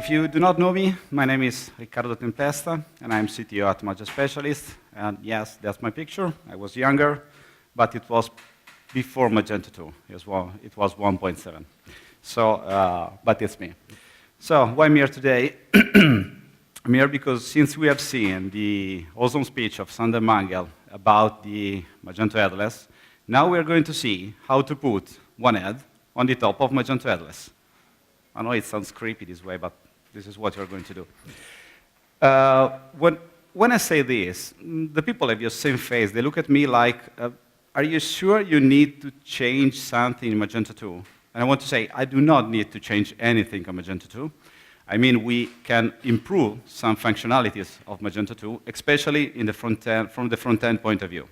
If you do not know me, my name is Riccardo Tempesta, and I'm CTO at Mage Specialist. And yes, that's my picture. I was younger, but it was before Magento 2. It was 1.7. So, but it's me. So, why I'm here today? I'm here because since we have seen the awesome speech of Sander Mangel about the Magento headless, now we're going to see how to put one head on the top of Magento headless. I know it sounds creepy this way, but this is what you're going to do. When I say this, the people have your same face. They look at me like, are you sure you need to change something in Magento 2? And I want to say, I do not need to change anything on Magento 2. I mean, we can improve some functionalities of Magento 2, especially in the front end, from the front-end point of view.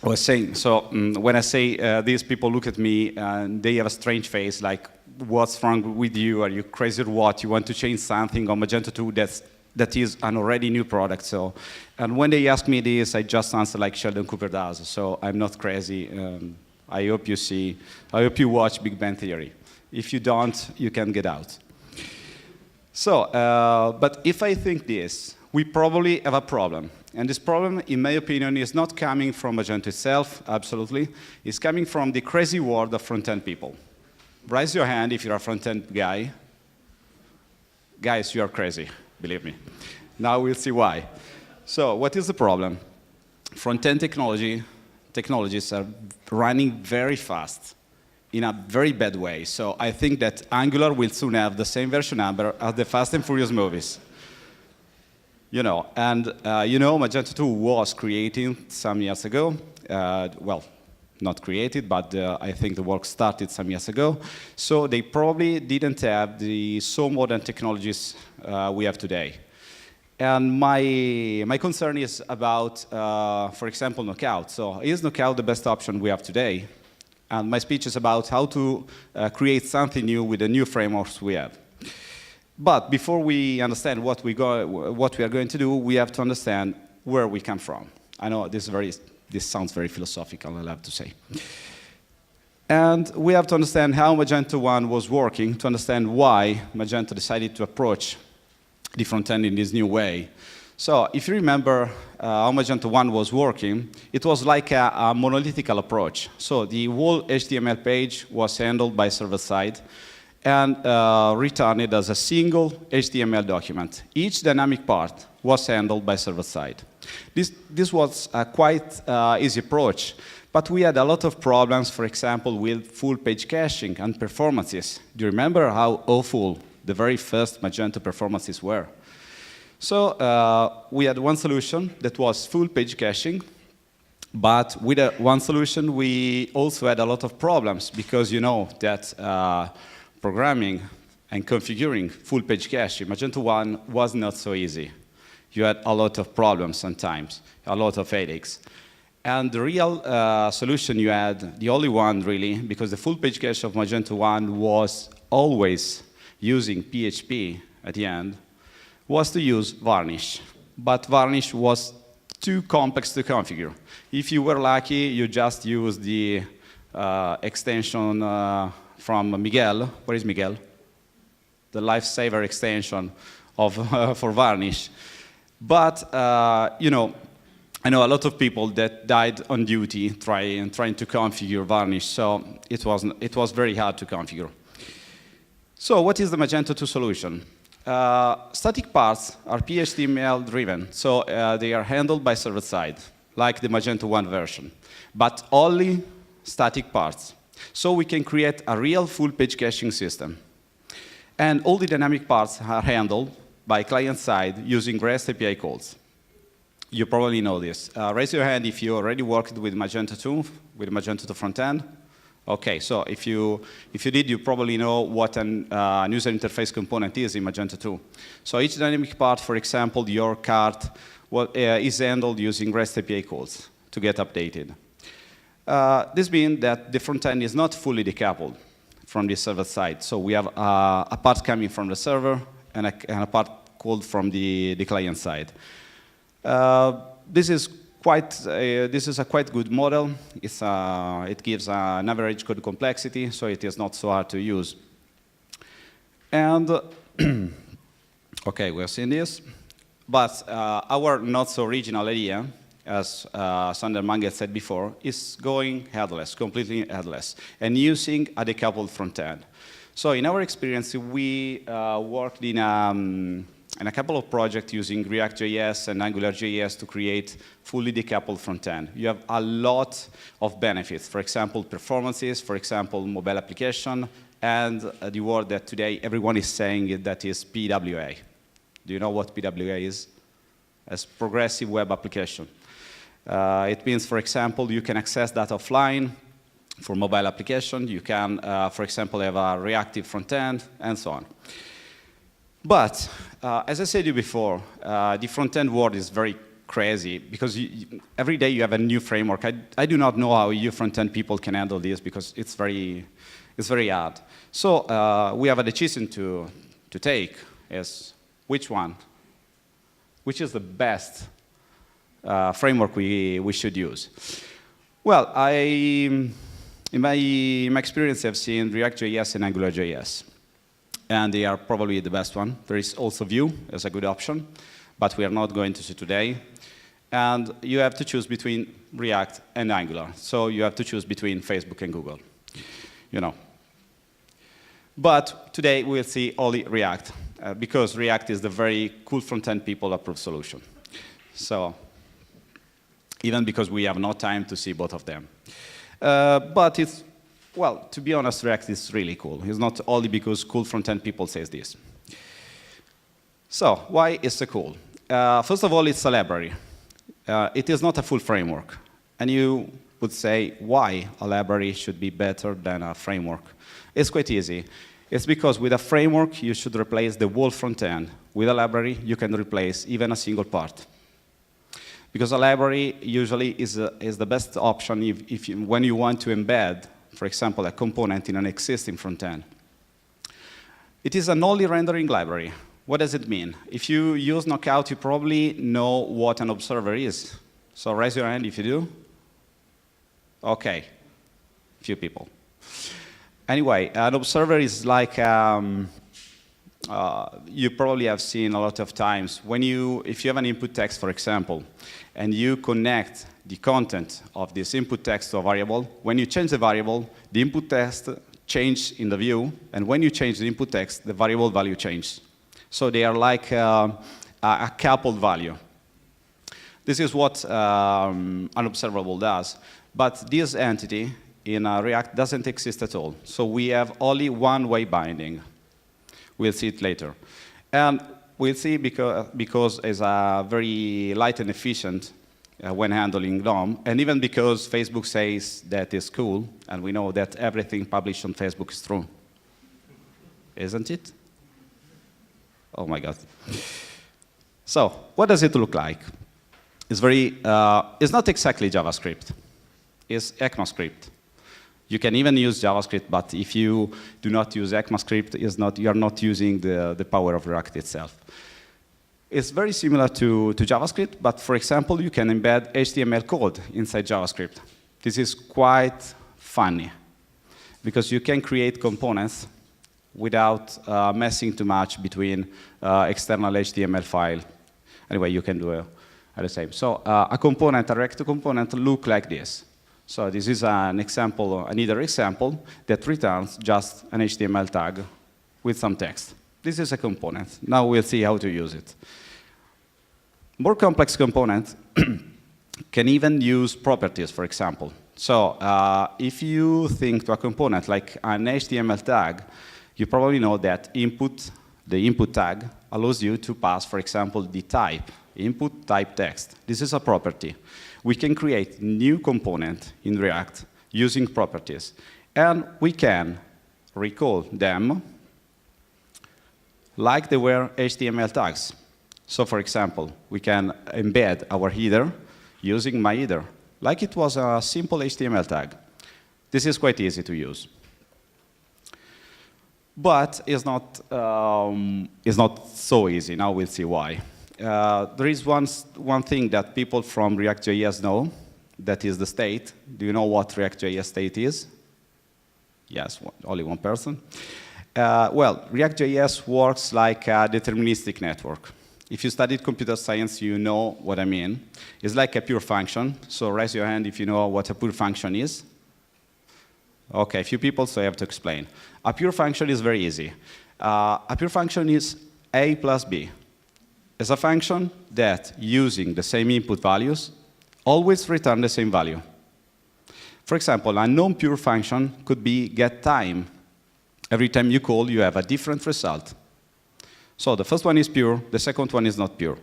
I was saying, so when I say these people look at me and they have a strange face, like, what's wrong with you? Are you crazy or what? You want to change something on Magento 2 that is an already new product. So, and when they ask me this, I just answer like Sheldon Cooper does. So I'm not crazy. I hope you watch Big Bang Theory. If you don't, you can get out. So, but if I think this, we probably have a problem. And this problem, in my opinion, is not coming from Magento itself, absolutely. It's coming from the crazy world of front-end people. Raise your hand if you're a front-end guy. Guys, you are crazy, believe me. Now we'll see why. So what is the problem? Front-end technologies are running very fast in a very bad way. So I think that Angular will soon have the same version number as the Fast and Furious movies. You know, and you know, Magento 2 was created some years ago. Well, not created, but I think the work started some years ago. So they probably didn't have the so modern technologies we have today. And my concern is about, for example, Knockout. So is Knockout the best option we have today? And my speech is about how to create something new with the new frameworks we have. But before we understand what we are going to do, we have to understand where we come from. I know this sounds very philosophical, I'll have to say. And we have to understand how Magento 1 was working to understand why Magento decided to approach the front end in this new way. So if you remember how Magento 1 was working, it was like a monolithical approach. So the whole HTML page was handled by server-side and returned as a single HTML document. Each dynamic part was handled by server-side. This was a quite easy approach, but we had a lot of problems, for example, with full page caching and performances. Do you remember how awful the very first Magento performances were? So we had one solution that was full page caching, but with one solution we also had a lot of problems, because you know that programming and configuring full page caching, Magento 1 was not so easy. You had a lot of problems sometimes, a lot of headaches. And the real solution you had, the only one really, because the full page cache of Magento 1 was always using PHP at the end, was to use Varnish. But Varnish was too complex to configure. If you were lucky, you just used the extension from Miguel. Where is Miguel? The lifesaver extension for Varnish. But, you know, I know a lot of people that died on duty trying to configure Varnish, so it was very hard to configure. So what is the Magento 2 solution? Static parts are PHTML driven, so they are handled by server-side, like the Magento 1 version, but only static parts. So we can create a real full page caching system. And all the dynamic parts are handled by client-side using REST API calls. You probably know this. Raise your hand if you already worked with Magento 2, with Magento 2 front-end. Okay, so if you did, you probably know what an user interface component is in Magento 2. So each dynamic part, for example, your cart, is handled using REST API calls to get updated. This means that the front end is not fully decoupled from the server side. So we have a part coming from the server and a part called from the client side. This is a quite good model. It gives an average code complexity, so it is not so hard to use. And Okay, we're seeing this. But our not so original idea, as Sander Mange said before, is going headless, completely headless, and using a decoupled front-end. So in our experience, we worked in a couple of projects using React.js and AngularJS to create fully decoupled front-end. You have a lot of benefits. For example, performances, for example, mobile application, and the word that today everyone is saying that is PWA. Do you know what PWA is? As progressive web application. It means, for example, you can access data offline for mobile application. You can, for example, have a reactive front end, and so on. But, as I said to you before, the front-end world is very crazy because every day you have a new framework. I do not know how you front-end people can handle this because it's very hard. So we have a decision to take is which one? Which is the best framework we should use? Well, in my experience, I've seen React.js and AngularJS. And they are probably the best one. There is also Vue as a good option, but we are not going to see today. And you have to choose between React and Angular. So you have to choose between Facebook and Google, you know. But today we'll see only React, because React is the very cool front-end people approved solution. So even because we have no time to see both of them. But it's, well, to be honest, React is really cool. It's not only because cool front-end people say this. So why is it cool? First of all, it's a library. It is not a full framework. And you would say, why a library should be better than a framework? It's quite easy. It's because with a framework, you should replace the whole front-end. With a library, you can replace even a single part. Because a library usually is the best option when you want to embed, for example, a component in an existing front-end. It is an only rendering library. What does it mean? If you use Knockout, you probably know what an observer is. So raise your hand if you do. OK, few people. Anyway, an observer is like, you probably have seen a lot of times, if you have an input text, for example, and you connect the content of this input text to a variable, when you change the variable, the input text changes in the view, and when you change the input text, the variable value changes. So they are like a coupled value. This is what an observable does, but this entity in React doesn't exist at all. So we have only one-way binding. We'll see it later. And we'll see because it's very light and efficient when handling DOM, and even because Facebook says that is cool, and we know that everything published on Facebook is true. Isn't it? Oh my God. So what does it look like? It's not exactly JavaScript. It's ECMAScript. You can even use JavaScript, but if you do not use ECMAScript, you are not using the power of React itself. It's very similar to JavaScript, but for example, you can embed HTML code inside JavaScript. This is quite funny, because you can create components without messing too much between external HTML file. Anyway, you can do the same. So a React component look like this. So this is an example, another example that returns just an HTML tag with some text. This is a component. Now we'll see how to use it. More complex components can even use properties, for example. So if you think to a component like an HTML tag, you probably know that the input tag allows you to pass, for example, the type, input type text. This is a property. We can create new component in React using properties. And we can recall them like they were HTML tags. So for example, we can embed our header using myHeader, like it was a simple HTML tag. This is quite easy to use. But it's not so easy. Now we'll see why. There is one thing that people from React.js know, that is the state. Do you know what React.js state is? Yes, only one person. Well, React.js works like a deterministic network. If you studied computer science, you know what I mean. It's like a pure function. So raise your hand if you know what a pure function is. OK, a few people, so I have to explain. A pure function is very easy. A pure function is a plus b. It's a function that, using the same input values, always return the same value. For example, a non-pure function could be getTime. Every time you call, you have a different result. So the first one is pure, the second one is not pure.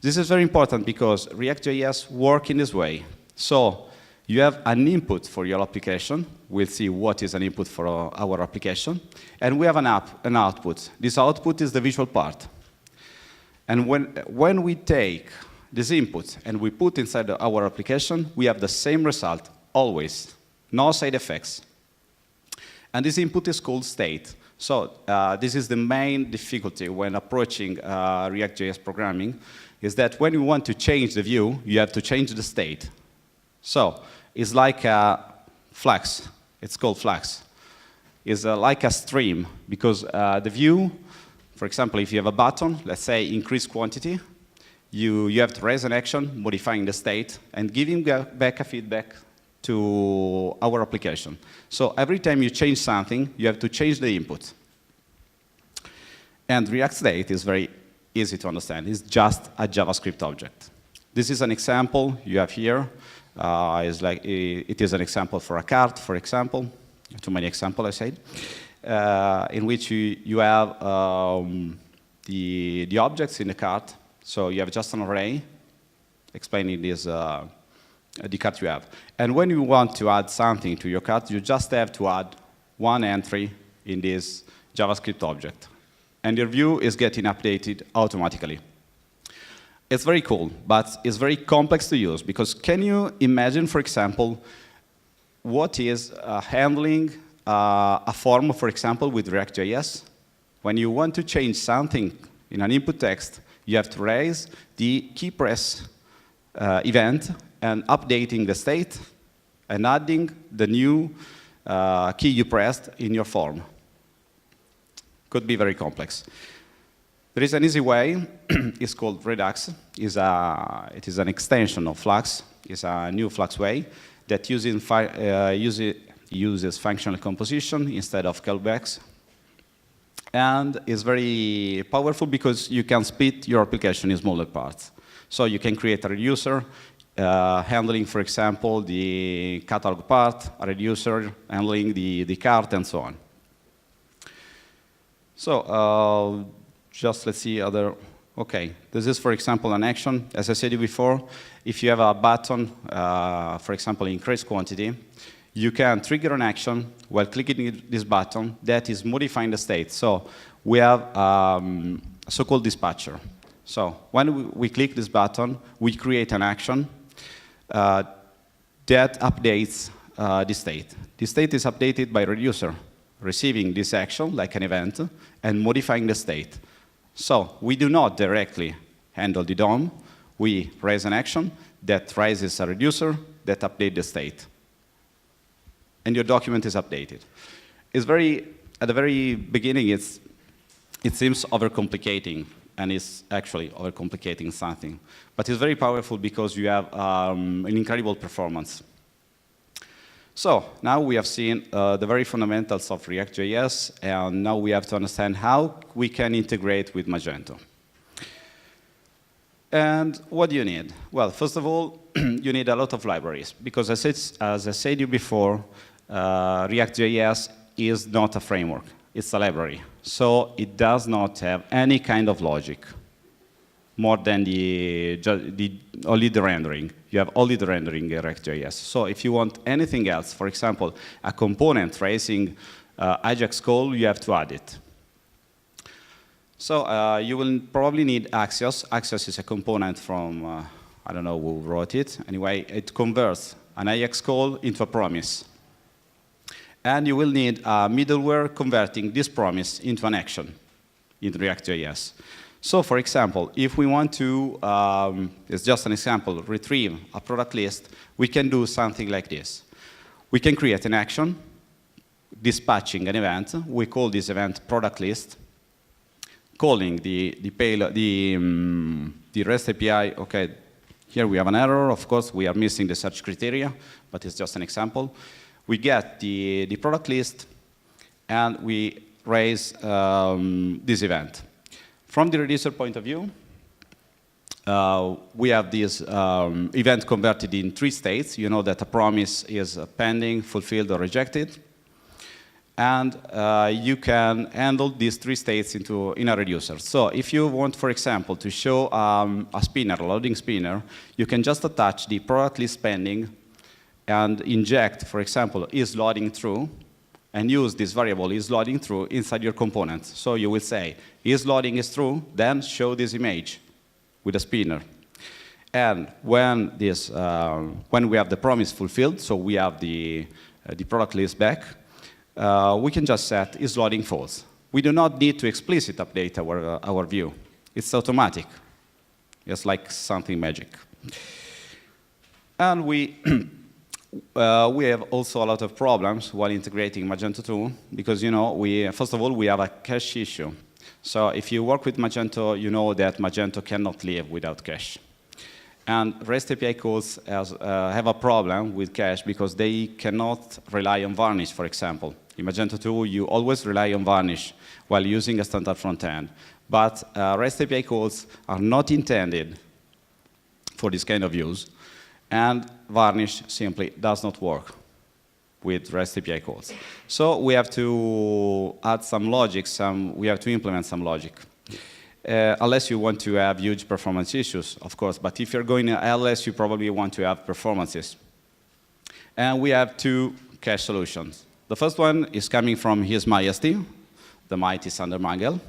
This is very important because React.js works in this way. So you have an input for your application. We'll see what is an input for our application. And we have an output. This output is the visual part. And when we take this input and we put inside our application, we have the same result, always. No side effects. And this input is called state. So this is the main difficulty when approaching React.js programming, is that when you want to change the view, you have to change the state. So it's like a Flux. It's called Flux. It's like a stream, because the view, for example, if you have a button, let's say increase quantity, you have to raise an action modifying the state and giving back a feedback to our application. So every time you change something, you have to change the input. And React state is very easy to understand. It's just a JavaScript object. This is an example you have here. It is an example for a cart, for example. Too many examples, I said. In which you have the objects in the cart. So you have just an array explaining this, the cart you have. And when you want to add something to your cart, you just have to add one entry in this JavaScript object. And your view is getting updated automatically. It's very cool, but it's very complex to use, because can you imagine, for example, what is handling a form, for example, with React.js? When you want to change something in an input text, you have to raise the key press event and updating the state and adding the new key you pressed in your form. Could be very complex. There is an easy way. It's called Redux. It is an extension of Flux. It's a new Flux way that uses functional composition instead of callbacks. And is very powerful because you can split your application in smaller parts. So you can create a reducer handling, for example, the catalog part, a reducer handling the cart, and so on. So just let's see other. OK, this is, for example, an action. As I said before, if you have a button, for example, increase quantity, you can trigger an action while clicking this button that is modifying the state. So we have a so-called dispatcher. So when we click this button, we create an action that updates the state. The state is updated by reducer, receiving this action like an event and modifying the state. So we do not directly handle the DOM. We raise an action that raises a reducer that updates the state. And your document is updated. It's at the very beginning, it seems overcomplicating, and it's actually overcomplicating something. But it's very powerful because you have an incredible performance. So now we have seen the very fundamentals of React.js, and now we have to understand how we can integrate with Magento. And what do you need? Well, first of all, you need a lot of libraries, because as I said you before, React.js is not a framework. It's a library. So it does not have any kind of logic more than only the rendering. You have only the rendering in React.js. So if you want anything else, for example, a component tracing Ajax call, you have to add it. So you will probably need Axios. Axios is a component from, I don't know who wrote it. Anyway, it converts an Ajax call into a promise. And you will need a middleware converting this promise into an action in React.js. So for example, if we want to, it's just an example, retrieve a product list, we can do something like this. We can create an action dispatching an event. We call this event product list, calling the REST API. Okay, here we have an error. Of course, we are missing the search criteria, but it's just an example. We get the product list, and we raise this event. From the reducer point of view, we have this event converted in 3 states. You know that a promise is pending, fulfilled, or rejected. And you can handle these 3 states in a reducer. So if you want, for example, to show a spinner, a loading spinner, you can just attach the product list pending and inject, for example, is loading through, and use this variable is loading through inside your component. So you will say, is loading is true, then show this image with a spinner. And when we have the promise fulfilled, so we have the product list back, we can just set is loading false. We do not need to explicitly update our view. It's automatic. It's like something magic. And we have also a lot of problems while integrating Magento 2, because first of all, we have a cache issue. So if you work with Magento, you know that Magento cannot live without cache. And REST API calls have a problem with cache because they cannot rely on varnish, for example. In Magento 2, you always rely on varnish while using a standard front end. But REST API calls are not intended for this kind of use. And varnish simply does not work with REST API calls. So we have to add some logic, we have to implement some logic. Unless you want to have huge performance issues, of course. But if you're going to LS, you probably want to have performances. And we have 2 cache solutions. The first one is coming from his MyST, the mighty Sander Mangel.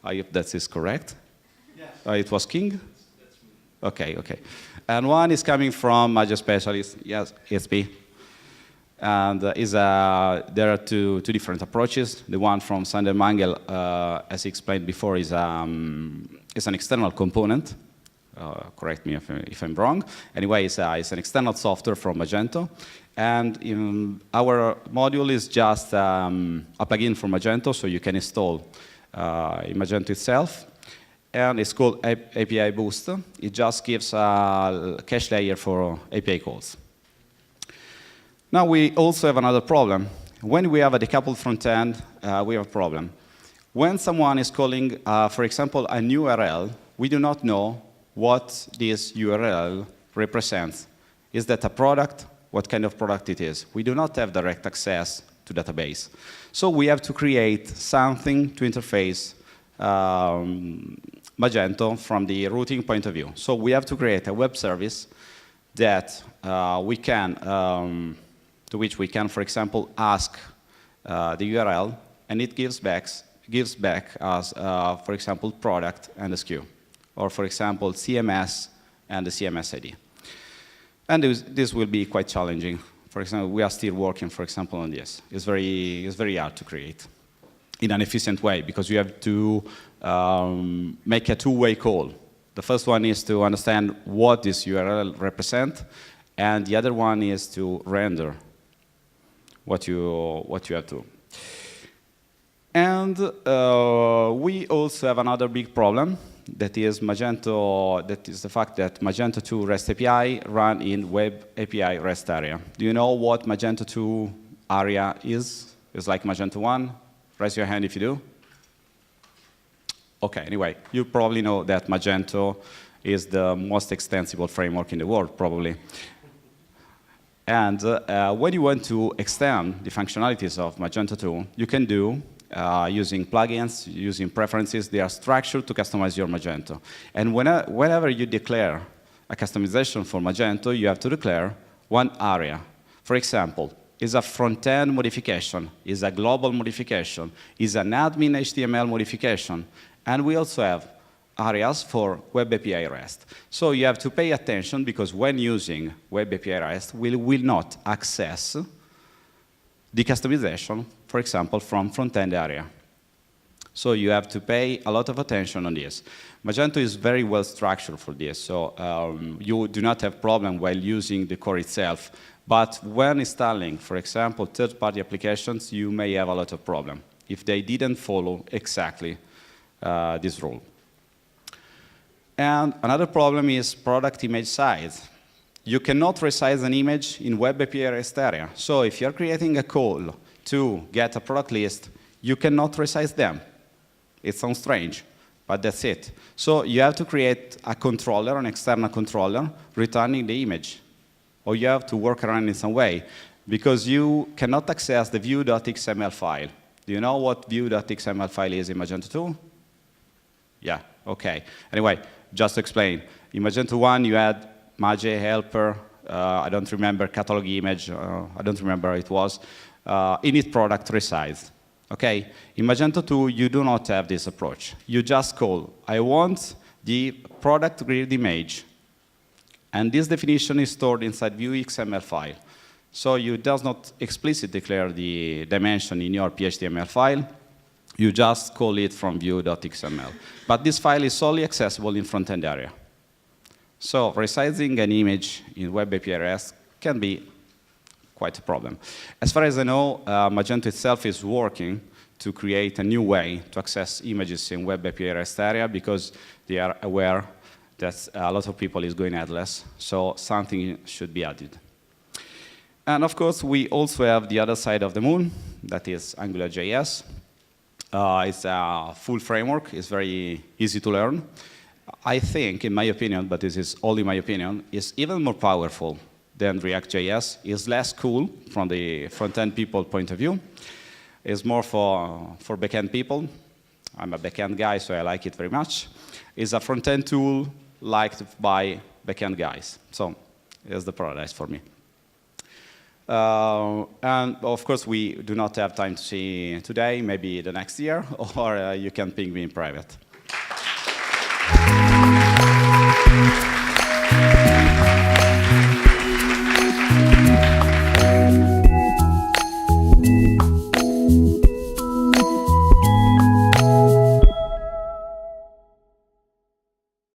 I hope that is correct. Yes. It was King? That's me. Okay. And one is coming from Mage Specialist, yes, ESP. And there are two different approaches. The one from Sander Mangel, as he explained before, is an external component. Correct me if I'm wrong. Anyway, it's an external software from Magento. And our module is just a plugin for Magento, so you can install in Magento itself. And it's called API Boost. It just gives a cache layer for API calls. Now we also have another problem. When we have a decoupled front end, we have a problem. When someone is calling, for example, a new URL, we do not know what this URL represents. Is that a product? What kind of product it is? We do not have direct access to database. So we have to create something to interface Magento from the routing point of view. So we have to create a web service that to which we can, for example, ask the URL, and it gives back as, for example, product and the SKU, or for example, CMS and the CMS ID. And this will be quite challenging. For example, we are still working, for example, on this. It's very hard to create in an efficient way because you have to make a 2-way call. The first one is to understand what this URL represents, and the other one is to render what you have to. And we also have another big problem. That is the fact that Magento 2 REST API run in Web API REST area. Do you know what Magento 2 area is? It's like Magento 1? Raise your hand if you do. Okay, anyway, you probably know that Magento is the most extensible framework in the world, probably. And when you want to extend the functionalities of Magento 2, you can do using plugins, using preferences. They are structured to customize your Magento. And whenever you declare a customization for Magento, you have to declare one area. For example, is a front-end modification, is a global modification, is an admin HTML modification. And we also have areas for Web API REST. So you have to pay attention because when using Web API REST, we will not access the customization, for example, from front-end area. So you have to pay a lot of attention on this. Magento is very well structured for this, so you do not have problem while using the core itself. But when installing, for example, third-party applications, you may have a lot of problem if they didn't follow exactly this rule. And another problem is product image size. You cannot resize an image in Web API REST area. So if you're creating a call to get a product list, you cannot resize them. It sounds strange, but that's it. So you have to create a controller, an external controller, returning the image. Or you have to work around in some way, because you cannot access the view.xml file. Do you know what view.xml file is in Magento 2? Yeah, OK. Anyway, just to explain, in Magento 1, you had Mage, helper, I don't remember, catalog image, I don't remember how it was, init product resize. Okay? In Magento 2, you do not have this approach. You just call, I want the product grid image. And this definition is stored inside view.xml file. So you does not explicitly declare the dimension in your PHTML file. You just call it from view.xml. But this file is solely accessible in front-end area. So resizing an image in Web API REST can be quite a problem. As far as I know, Magento itself is working to create a new way to access images in Web API REST area because they are aware that a lot of people is going headless, so something should be added. And of course, we also have the other side of the moon, that is AngularJS. It's a full framework. It's very easy to learn. I think, in my opinion, but this is only my opinion, is even more powerful than React.js. It's less cool from the front-end people point of view. It's more for back-end people. I'm a back-end guy, so I like it very much. It's a front-end tool liked by back-end guys. So it's the paradise for me. And of course, we do not have time to see today, maybe the next year, or you can ping me in private.